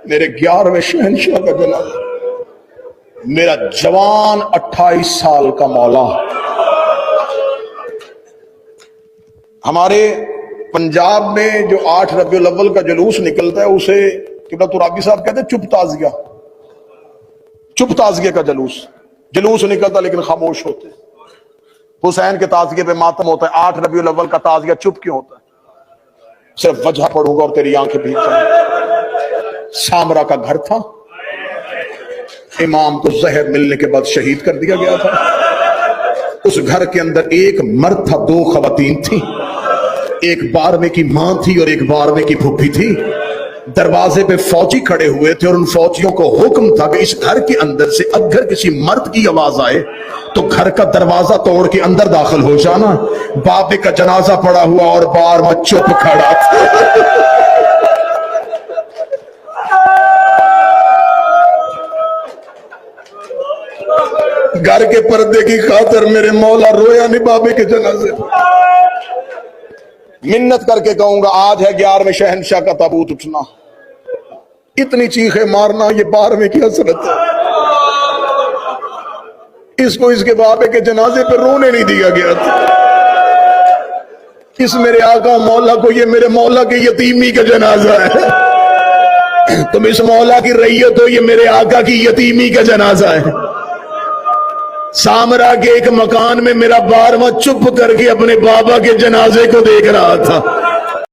میرے 11ویں شہنشاہ کا جنازہ، میرا جوان 28 سال کا مولا۔ ہمارے پنجاب میں جو 8 ربیع الاول کا جلوس نکلتا ہے اسے قبلہ ترابی صاحب کہتے ہیں چپ تازیہ، چپ تازیہ کا جلوس نکلتا لیکن خاموش ہوتے۔ حسین کے تازیے پہ ماتم ہوتا ہے، 8 ربیع الاول کا تازیہ چپ کیوں ہوتا ہے؟ صرف وجہ پڑھوں گا اور تیری آنکھیں بھی سامرا کا گھر تھا، امام کو زہر ملنے کے بعد شہید کر دیا گیا تھا۔ اس گھر کے اندر ایک مرد تھا، 2 خواتین تھیں، ایک 12ویں کی ماں تھی اور ایک 12ویں کی پھوپھی تھی۔ دروازے پہ فوجی کھڑے ہوئے تھے اور ان فوجیوں کو حکم تھا کہ اس گھر کے اندر سے اگر کسی مرد کی آواز آئے تو گھر کا دروازہ توڑ کے اندر داخل ہو جانا۔ بابے کا جنازہ پڑا ہوا اور بار میں چپ کھڑا تھا۔ گھر کے پردے کی خاطر میرے مولا رویا نہیں بابے کے جنازے پر۔ منت کر کے کہوں گا آج ہے 11ویں شہنشاہ کا تابوت اٹھنا، اتنی چیخیں مارنا یہ 12ویں کی حسرت ہے۔ اس کو اس کے بابے کے جنازے پہ رونے نہیں دیا گیا تھا۔ اس میرے آقا مولا کو یہ میرے مولا کے یتیمی کا جنازہ ہے۔ تم اس مولا کی ریت ہو، یہ میرے آقا کی یتیمی کا جنازہ ہے۔ سامرا کے ایک مکان میں میرا 12واں چپ کر کے اپنے بابا کے جنازے کو دیکھ رہا تھا۔